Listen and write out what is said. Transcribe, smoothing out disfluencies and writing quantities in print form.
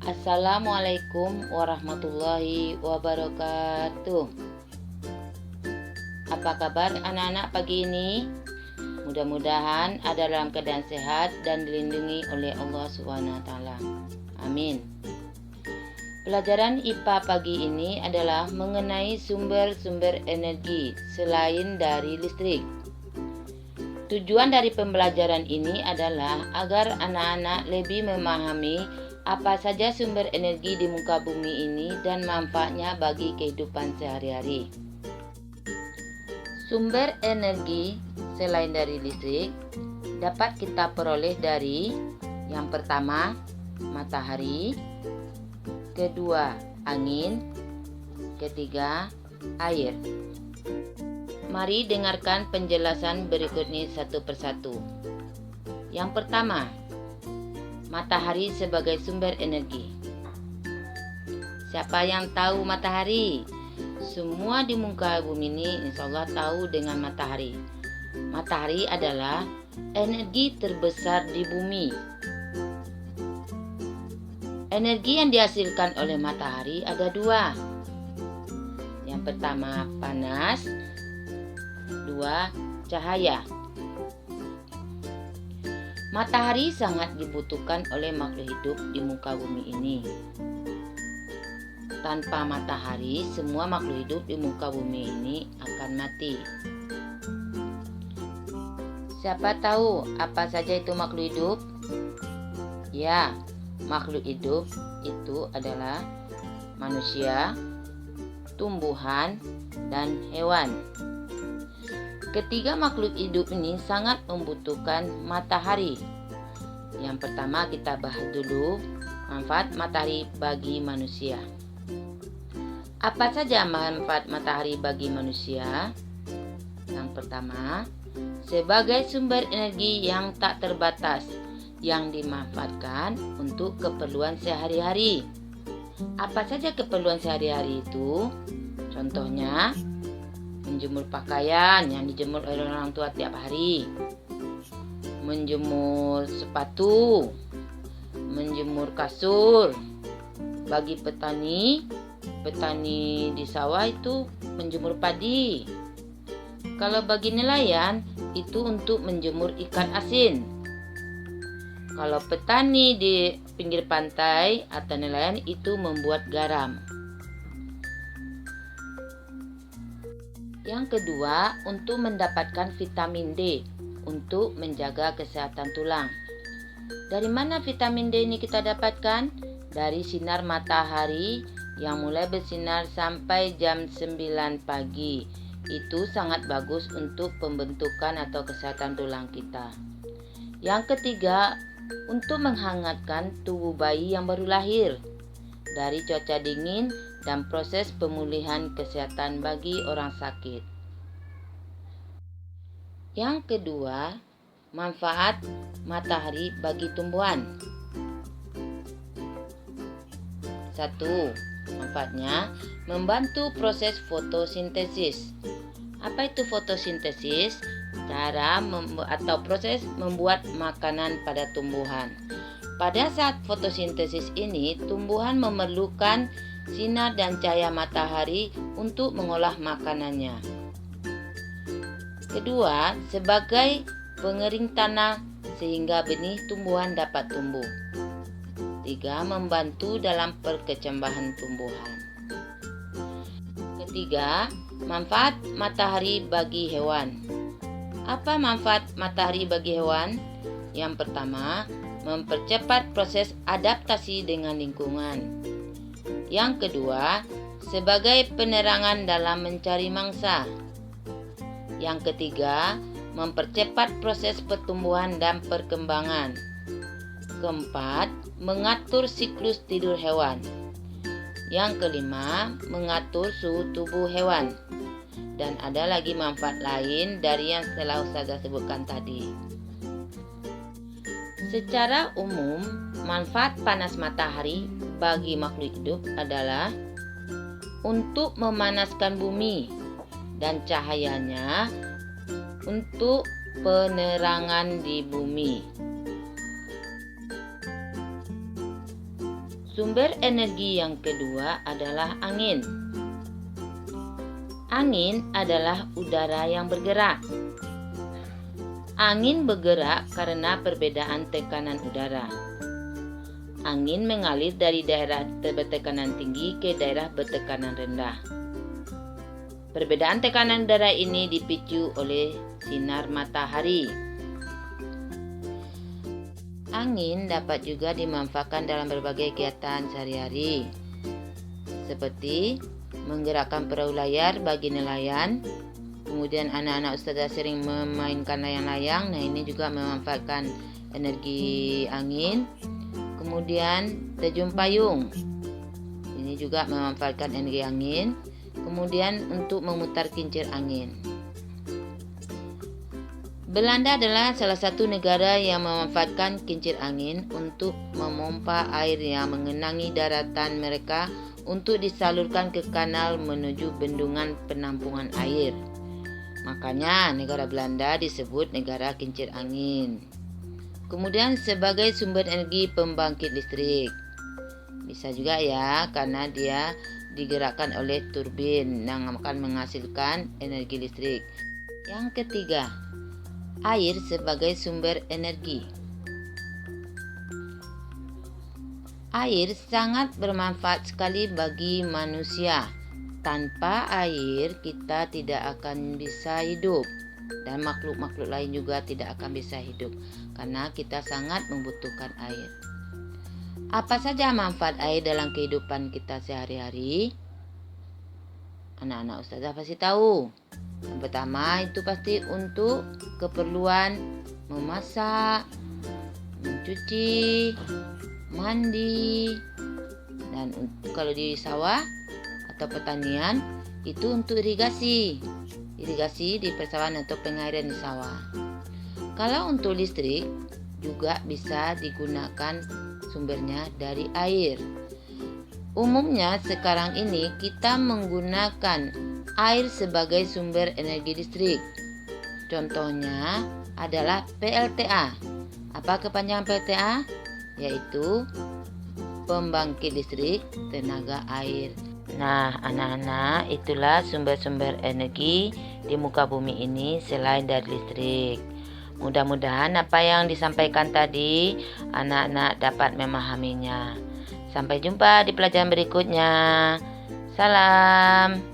Assalamualaikum warahmatullahi wabarakatuh. Apa kabar anak-anak pagi ini? Mudah-mudahan ada dalam keadaan sehat dan dilindungi oleh Allah SWT. Amin. Pelajaran IPA pagi ini adalah mengenai sumber-sumber energi selain dari listrik. Tujuan dari pembelajaran ini adalah agar anak-anak lebih memahami apa saja sumber energi di muka bumi ini dan manfaatnya bagi kehidupan sehari-hari. Sumber energi selain dari listrik dapat kita peroleh dari yang pertama, matahari, kedua, angin, ketiga, air. Mari dengarkan penjelasan berikut ini satu persatu. Yang pertama, matahari sebagai sumber energi. Siapa yang tahu matahari? Semua di muka bumi ini insya Allah tahu dengan matahari. Matahari adalah energi terbesar di bumi. Energi yang dihasilkan oleh matahari ada dua. Yang pertama panas, dua cahaya. Matahari sangat dibutuhkan oleh makhluk hidup di muka bumi ini. Tanpa matahari, semua makhluk hidup di muka bumi ini akan mati. Siapa tahu apa saja itu makhluk hidup? Ya, makhluk hidup itu adalah manusia, tumbuhan, dan hewan. Ketiga makhluk hidup ini sangat membutuhkan matahari. Yang pertama kita bahas dulu manfaat matahari bagi manusia. Apa saja manfaat matahari bagi manusia? Yang pertama, sebagai sumber energi yang tak terbatas yang dimanfaatkan untuk keperluan sehari-hari. Apa saja keperluan sehari-hari itu? Contohnya, menjemur pakaian yang dijemur oleh orang tua tiap hari, menjemur sepatu, menjemur kasur. Bagi petani di sawah itu menjemur padi. Kalau bagi nelayan itu untuk menjemur ikan asin. Kalau petani di pinggir pantai atau nelayan itu membuat garam. Yang kedua, untuk mendapatkan vitamin D untuk menjaga kesehatan tulang. Dari mana vitamin D ini kita dapatkan? Dari sinar matahari yang mulai bersinar sampai jam 9 pagi. Itu sangat bagus untuk pembentukan atau kesehatan tulang kita. Yang ketiga, untuk menghangatkan tubuh bayi yang baru lahir dari cuaca dingin dan proses pemulihan kesehatan bagi orang sakit. Yang kedua, manfaat matahari bagi tumbuhan. 1. Manfaatnya membantu proses fotosintesis. Apa itu fotosintesis? Cara atau proses membuat makanan pada tumbuhan. Pada saat fotosintesis ini, tumbuhan memerlukan sinar dan cahaya matahari untuk mengolah makanannya. Kedua, sebagai pengering tanah sehingga benih tumbuhan dapat tumbuh. 3. Membantu dalam perkecambahan tumbuhan. Ketiga, manfaat matahari bagi hewan. Apa manfaat matahari bagi hewan? Yang pertama, mempercepat proses adaptasi dengan lingkungan. Yang kedua, sebagai penerangan dalam mencari mangsa. Yang ketiga, mempercepat proses pertumbuhan dan perkembangan. Keempat, mengatur siklus tidur hewan. Yang kelima, mengatur suhu tubuh hewan. Dan ada lagi manfaat lain dari yang telah Ustazah sebutkan tadi. Secara umum, manfaat panas matahari bagi makhluk hidup adalah untuk memanaskan bumi dan cahayanya untuk penerangan di bumi. Sumber energi yang kedua adalah angin. Angin adalah udara yang bergerak. Angin bergerak karena perbedaan tekanan udara. Angin mengalir dari daerah bertekanan tinggi ke daerah bertekanan rendah. Perbedaan tekanan udara ini dipicu oleh sinar matahari. Angin dapat juga dimanfaatkan dalam berbagai kegiatan sehari-hari, seperti menggerakkan perahu layar bagi nelayan. Kemudian anak-anak ustazah sering memainkan layang-layang. Nah, ini juga memanfaatkan energi angin. Kemudian terjun payung. Ini juga memanfaatkan energi angin. Kemudian untuk memutar kincir angin. Belanda adalah salah satu negara yang memanfaatkan kincir angin untuk memompa air yang mengenangi daratan mereka untuk disalurkan ke kanal menuju bendungan penampungan air. Makanya negara Belanda disebut negara kincir angin. Kemudian sebagai sumber energi pembangkit listrik. Bisa juga ya, karena dia digerakkan oleh turbin yang akan menghasilkan energi listrik. Yang ketiga, air sebagai sumber energi. Air sangat bermanfaat sekali bagi manusia. Tanpa air kita tidak akan bisa hidup, dan makhluk-makhluk lain juga tidak akan bisa hidup karena kita sangat membutuhkan air. Apa saja manfaat air dalam kehidupan kita sehari-hari? Anak-anak ustazah pasti tahu. Yang pertama itu pasti untuk keperluan memasak, mencuci, mandi, dan kalau di sawah atau pertanian itu untuk irigasi di persawahan atau pengairan di sawah. Kalau untuk listrik juga bisa digunakan sumbernya dari air. Umumnya sekarang ini kita menggunakan air sebagai sumber energi listrik. Contohnya adalah PLTA. Apa kepanjangan PLTA? Yaitu pembangkit listrik tenaga air. Nah, anak-anak, itulah sumber-sumber energi di muka bumi ini selain dari listrik. Mudah-mudahan apa yang disampaikan tadi anak-anak dapat memahaminya. Sampai jumpa di pelajaran berikutnya. Salam.